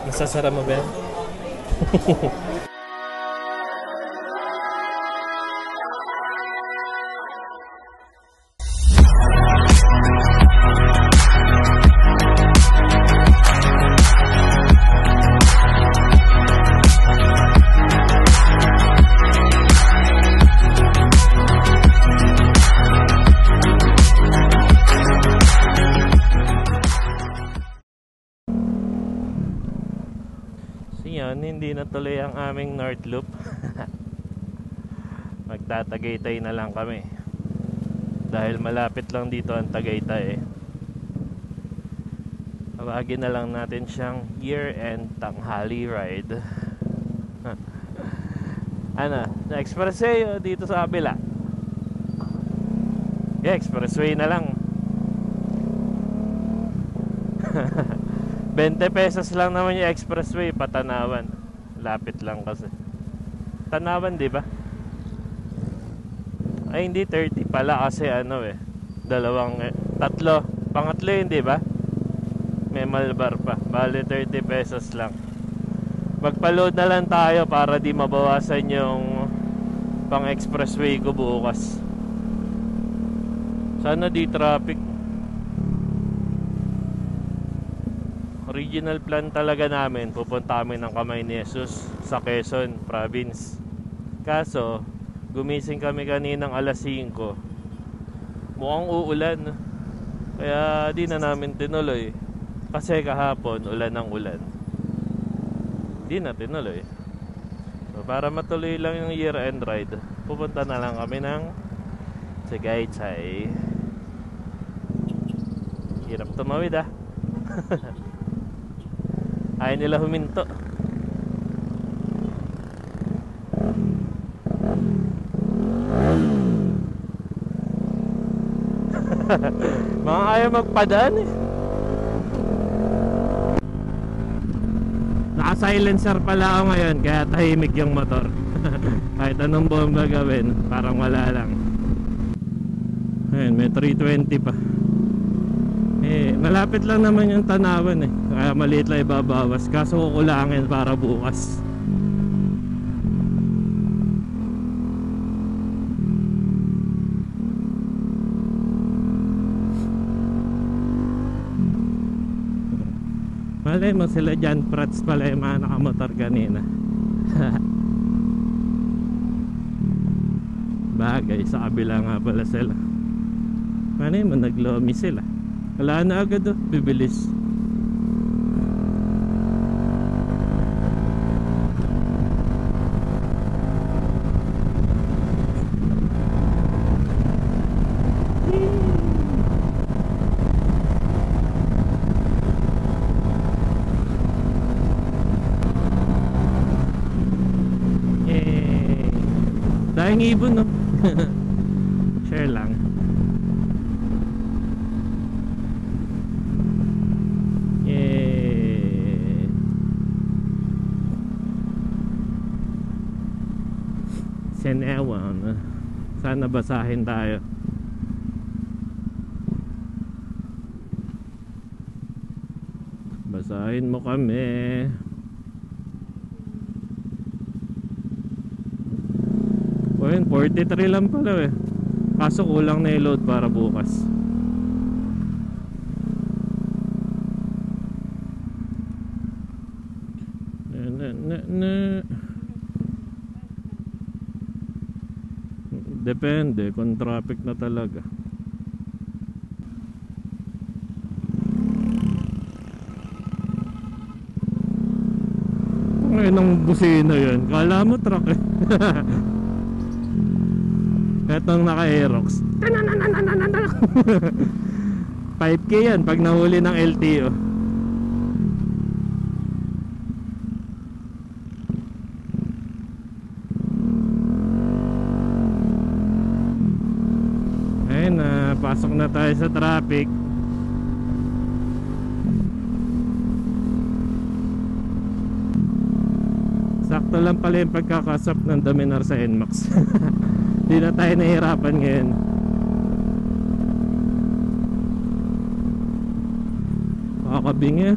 Nasasara mo ba yan? Hindi natuloy ang aming North Loop. Magtatagaytay na lang kami dahil malapit lang dito ang Tagaytay. Tawagin na lang natin siyang year-end tanghali ride. Ano, na expressway o dito sa kabila? Yeah, expressway na lang. 20 pesos lang naman yung expressway Patanawan. Lapit lang kasi. Tanawan, di ba? Ay, hindi 30 pala kasi ano tatlo. Pangatlo yun, di ba? May Malbar pa. Bale 30 pesos lang. Magpa-load na lang tayo para di mabawasan yung pang expressway ko bukas. Sana di traffic. Original plan talaga namin, pupunta kami ng Kamay ni Jesus sa Quezon Province. Kaso gumising kami kaninang alas 5. Mukhang uulan, kaya di na namin tinuloy. Kasi kahapon ulan ng ulan, di na tinuloy. So para matuloy lang yung year-end ride, pupunta na lang kami ng Tagaytay. Hirap tumawid ah. Ayaw nila huminto. Mga ayaw magpadaan eh. Naka-silencer pala ako ngayon, kaya tahimik yung motor. Kahit anong bomba gawin, parang wala lang. Ayun, may 320 pa. Eh, malapit lang naman yung Tanawan eh. Kaya maliit lang ibabawas. Kaso kukulangin para bukas. Malay mo sila dyan, Prats pala yung mga nakamotor kanina. Bagay, sa kabila nga pala sila. Malay mo, naglomi sila. Wala na agad oh, bibilis. Dahing ibon no. Share lang. Ewan, sana basahin tayo. Basahin mo kami. O yun, 43 lang pala eh. Kaso kulang na i-load para bukas. Depende kung traffic na talaga. Ngayon ang busina yun, kala mo truck eh. Etong naka-Aerox 5K yan pag nahuli ng LTO. Pasok na tayo sa traffic. Sakto lang pala yung pagkakasap ng Dominar sa NMAX. Di na tayo nahihirapan ngayon. Kakabingi.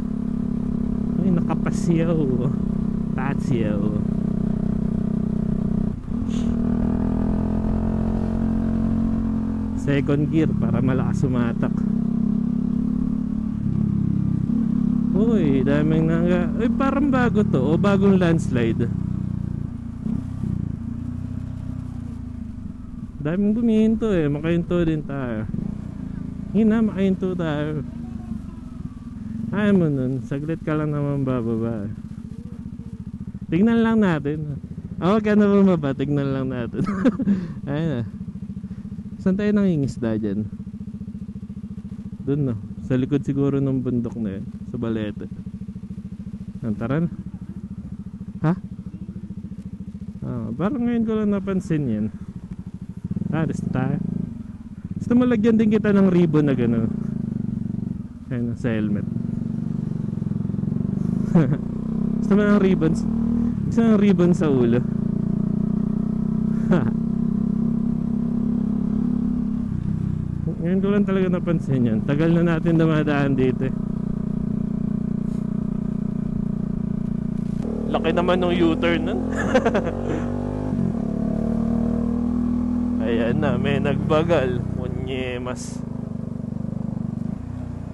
Ay, nakapasyaw. Patsyaw. Second gear para malakas sumatak. Uy, daming nangga. Uy, parang bago to. O bagong landslide. Daming bumihinto eh. Makahinto din tayo. Hina, makahinto tayo. Ayaw mo nun. Saglit ka lang naman bababa. Tignan lang natin. Huwag ka na bumaba. Tignan lang natin. Ayun na. Saan tayo nangingisda dyan? Doon no. Sa likod siguro ng bundok na yun. Sa Balete. Tara na. Ha? Parang ngayon ko lang napansin yan. Alis tayo. Gusto mo lagyan din kita ng ribbon na gano'n. Ayun sa helmet. Gusto mo ng ribbons? Gusto mo ng ribbon sa ulo? Ngayon ko lang talaga napansin yan. Tagal na natin dumadaan dito eh. Laki naman ng U-turn nun. Ayan na, may nagbagal. Munyemas.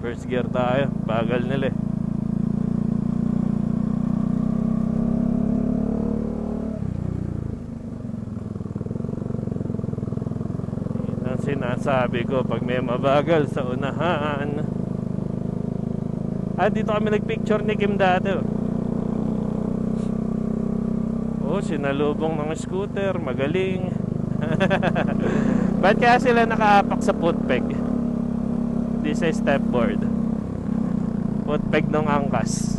First gear tayo. Bagal nila eh. Sinasabi ko pag may mabagal sa unahan. Dito kami nagpicture ni Kim dati oh, sinalubong ng scooter. Magaling. Ba't kaya sila nakaapak sa footpeg? Di sa stepboard. Footpeg ng angkas.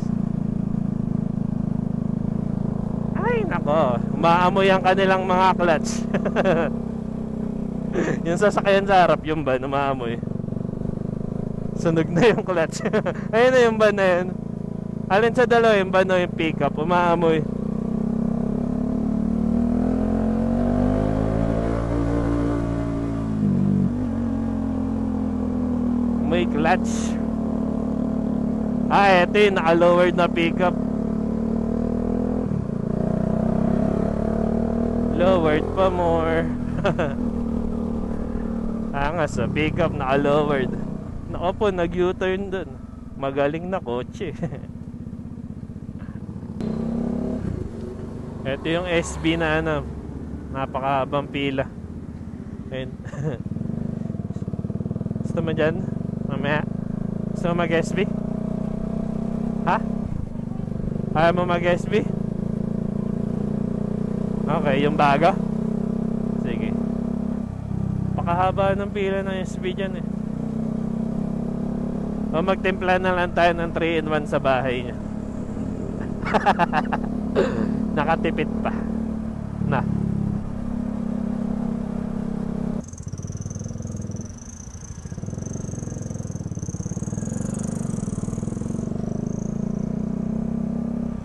Ay nako, umaamoy ang kanilang mga clutch. Yung sasakyan sa harap, yung van, umaamoy. Sunog na yung clutch. Ayun na yung van na yun. Alin sa dalawa, yung van o yung pickup, umaamoy. May clutch. Eto yung naka-lowered na pickup. Lowered pa more. Nga sa pickup naka-lowered. Nako po, nag-U-turn dun. Magaling na kotse. Ito yung SB na ano, napakahabang pila. Ayun. Gusto mo dyan? Mamaya? Gusto mo mag-SB? Ha? Ayaw mo mag-SB? Okay, yung bago? Sige. Pakahaba ng pila ng SB dyan eh. O magtimpla na lang tayo ng 3-in-1 sa bahay niya. Nakatipid pa. Na.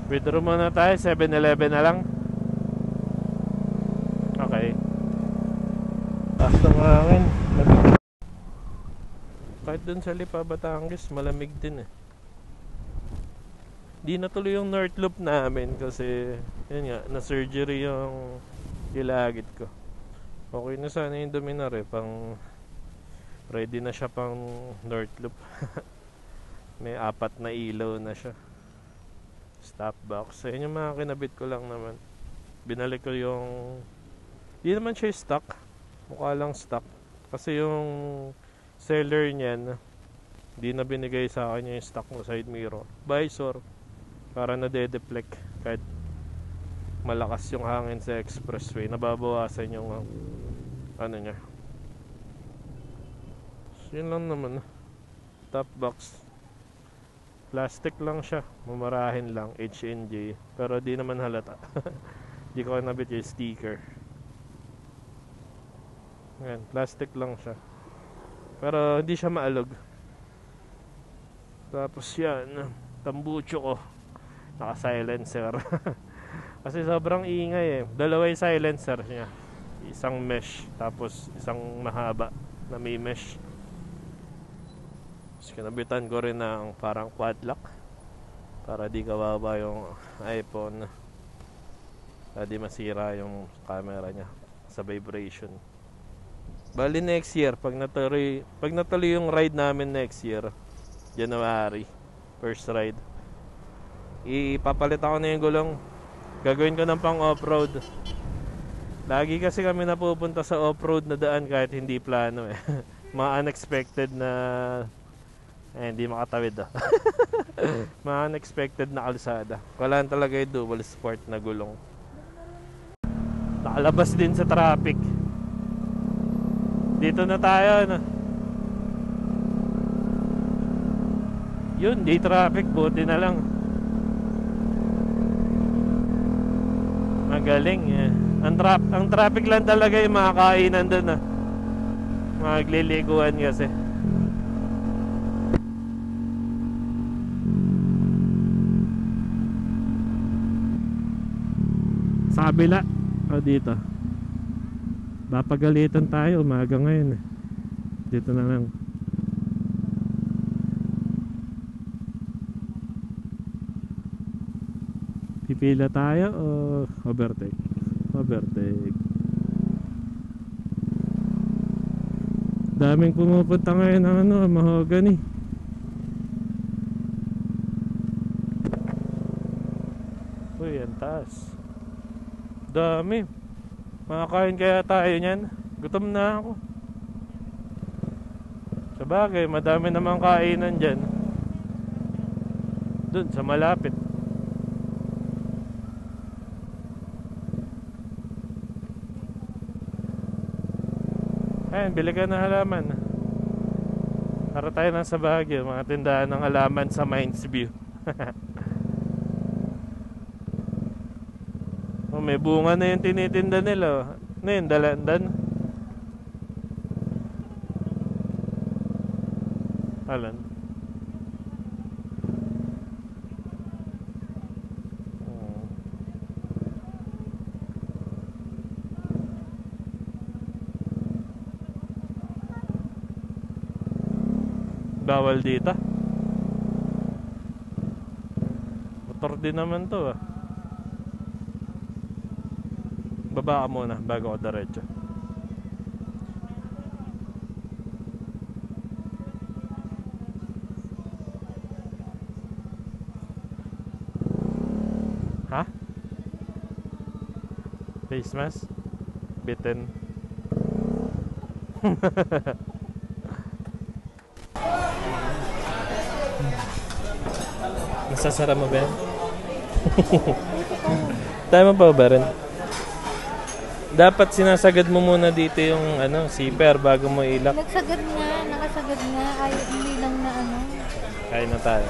Withdraw muna tayo. 7-Eleven na lang. Okay. Basta mahangin. Kahit dun sa Lipa, Batangas, malamig din eh. Di natuloy yung North Loop namin kasi yun nga, na-surgery yung gilagid ko. Okay na sana yung Dominar eh, pang ready na siya pang North Loop. May 4 na ilaw na siya. Stop box. Ayun yung mga kinabit ko lang naman. Binalik ko yung, di naman siya stock, mukha lang stock. Kasi yung seller niyan, di na binigay sa akin yung stock ng side mirror. Visor, para na-deflect kahit malakas yung hangin sa expressway, nababawasan yung ano niya. So, yun lang naman. Top box, plastic lang siya, mamarahin lang, HNJ, pero di naman halata. Di ko nabit yung sticker. Ayan, plastic lang siya, pero hindi siya maalog. Tapos yan, tambucho ko, naka silencer. Kasi sobrang ingay eh. Dalawa yung silencer niya, isang mesh, tapos isang mahaba na may mesh. Tapos kinabitan ko rin ng parang quad lock. para di kawawa yung iPhone, para di masira yung camera niya sa vibration. Bali next year, pag natuloy yung ride namin next year, January, first ride, ipapalit ako na yung gulong. Gagawin ko ng pang off-road. Lagi kasi kami napupunta sa off-road na daan kahit hindi plano eh. Mga unexpected na hindi makatawid mga unexpected na kalsada. Wala talaga yung dual sport na gulong. Nakalabas din sa traffic. Dito na tayo no? Yun, di traffic, buti na lang. Magaling eh. Ang traffic lang talaga yung mga kainan doon magliliguan kasi. Sa kabila o dito, papagalitan tayo umaga ngayon. Dito na lang. Pipila tayo o overtake? Overtake. Daming pumupunta ngayon ng mahogany. Uy, ang taas. Dami. Makakain kaya tayo niyan? Gutom na ako. Sabagay, madami namang kainan dyan. Dun sa malapit. Ayan, bili ka ng halaman. Para tayo nasa Baguio, mga tindahan ng halaman sa Mines View. Oh, may bunga na yung tinitinda nila. Ano yun, dalandan? Alan? Bawal dito. Motor din naman to Baba ka muna bago ako diretso. Ha? Face mask? Bitten. Nasasara mo ba yan? Tayo mo pa ba rin? Dapat sinasagad mo muna dito yung zipper bago mo ilak. Nagsagad nga, nakasagad nga. Ay, hindi lang na Kain na tayo.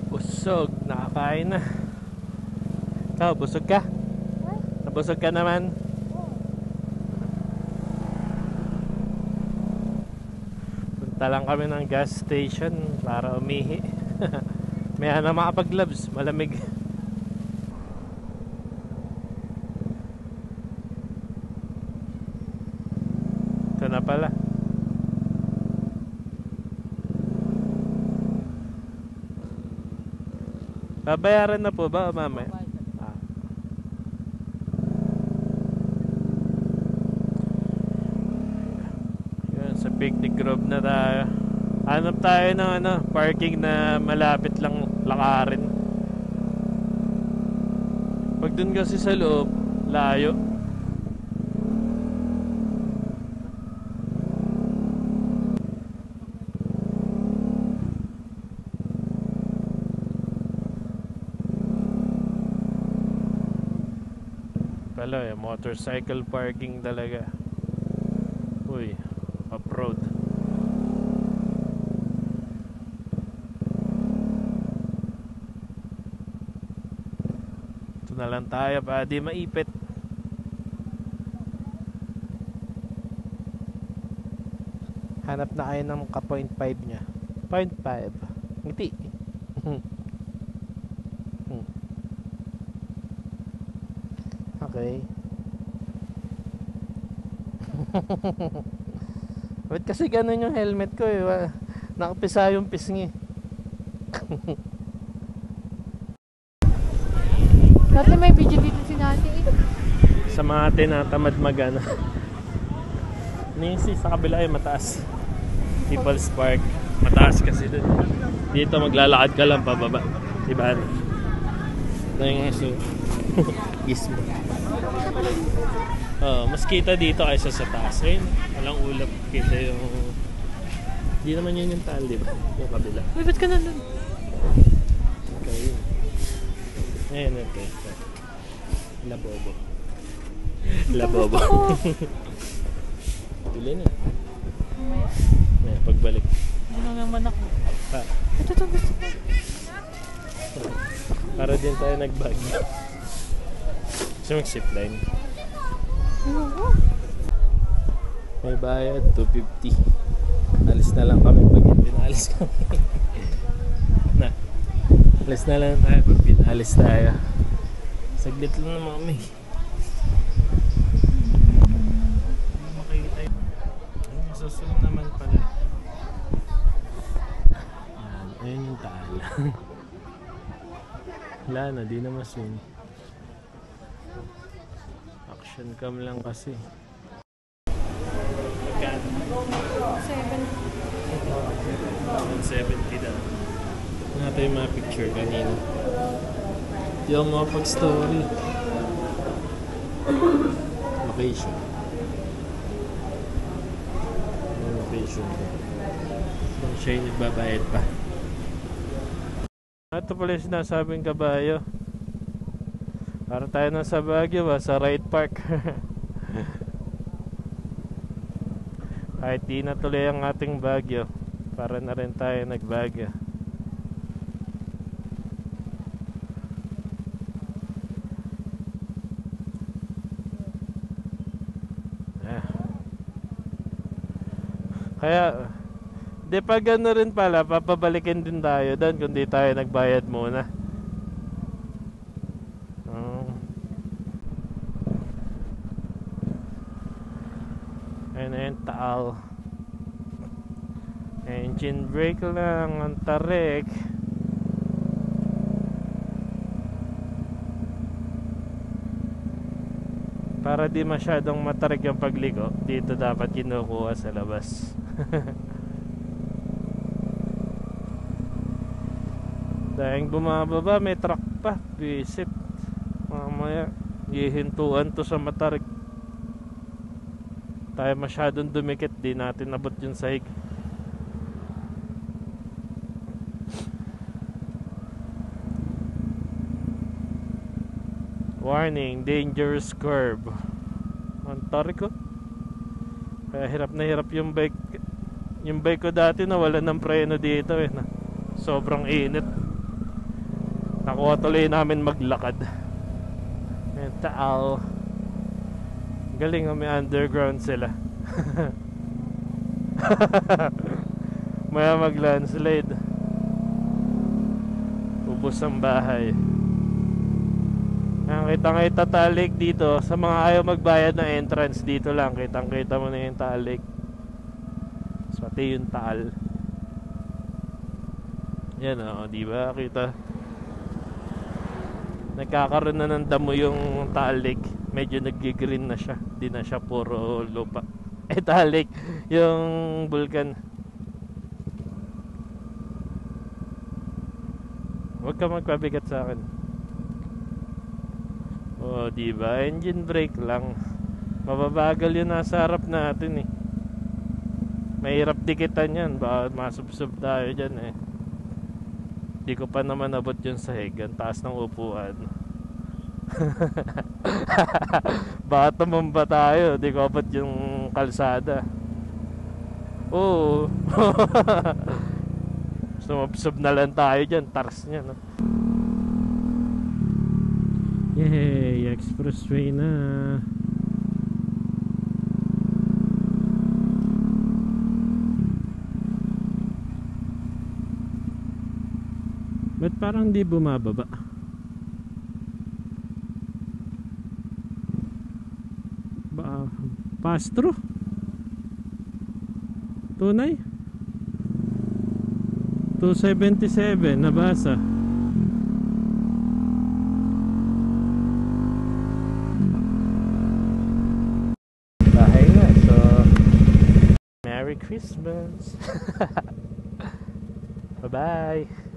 Busog, nakakain na. Ikaw, busog ka? Nabusog ka naman? Punta lang kami ng gas station para umihi. May makapag-gloves, malamig. Ito na pala. Babayaran na po ba mamaya? Yun, sa picnic grove na tayo. Hanap tayo ng parking na malapit lang lakarin. Pag dun kasi sa loob, layo. Pala motorcycle parking talaga. Uy, off-road. Ito na lang tayo para di maipit. Hanap na kayo ng ka 0.5 nya. 0.5. Ngiti. Okay. Ba't kasi ganun yung helmet ko eh. Nakapisa yung pisngi. Dati may video dito si Nati eh. Sa mga tinatamad magana. Nisi sa kabila ay mataas. People's Park. Mataas kasi dun. Dito maglalakad ka lang pababa. Diba? Na yung heso. Gizmo. Mas kita dito kaysa sa taas. Ayun, walang ulap. Kita yung... Hindi naman yun yung taal, diba? Yung kabila. Uy, ba't ka na dun? Okay. Ayun, okay. Labobo. Labobo. Tuloy na. Ayan, pagbalik. Ano naman ako? Pa. Ito to gusto ko. Para din tayo nagbagi. Gusto mag-zipline. Oo. May bayad, 250. Alis na lang kami pag pinalis kami. Na. Alis na lang tayo pag pinalis tayo. Saglit lang naman kami. Hindi makikita yun. Ayun, susunod naman pala. Ayun yung taal. Wala na, di na maswing. Action cam lang kasi. 170 daw. Natin yung mga picture kanina. Di ako makapag-story. Location. Location. Siya yung nagbabayad pa. Ito pala yung sinasabing kabayo. Para tayo na sa Baguio ba? Sa Ride Park. Kahit di natuloy ang ating Baguio, para na rin tayo nag-Baguio. Kaya di pa gano'n rin pala, papabalikin din tayo doon kung di tayo nagbayad muna. Ayun, taal. Engine brake lang ang tarik. Para di masyadong matarik yung pagligo, dito dapat kinukuha sa labas. Dahil bumababa, may truck pa. Visit. Mamaya, hihintuan to sa matarik. Tayo masyadong dumikit, di natin nabot yung sahig. Warning, dangerous curve. Ang tarik ko. Kaya hirap na hirap yung bike. Yung bike ko dati nawala ng preno dito eh. Sobrang init. Nakuha tuloy namin maglakad. Ayan, taal. Galing, may underground sila. Maya mag-landslide. Ubos ang bahay. Kitang-kita Taal Lake dito. Sa mga ayaw magbayad ng entrance, dito lang kitang-kita mo na yung Taal Lake. Pati yung Taal. Yan o, diba? Kita. Nagkakaroon na ng damo yung Taal Lake. Medyo nag-green na siya. Di na siya puro lupa. Taal Lake, yung vulkan. Huwag ka magpabigat sa akin. Oh, diba? Engine brake lang. Mababagal yun nasa harap natin eh. Mahirap dikitan yan. Baka masubsob tayo dyan eh. Di ko pa naman abot yung sahig. Ang taas ng upuan. Baka tumamba tayo. Di ko abot yung kalsada. Oo. Sumubsob na lang tayo dyan. Tars nya no? Yay, expressway na. Ba't parang di bumababa? pass through. Tunay. 277 nabasa. Bahay na. So Merry Christmas. Bye bye.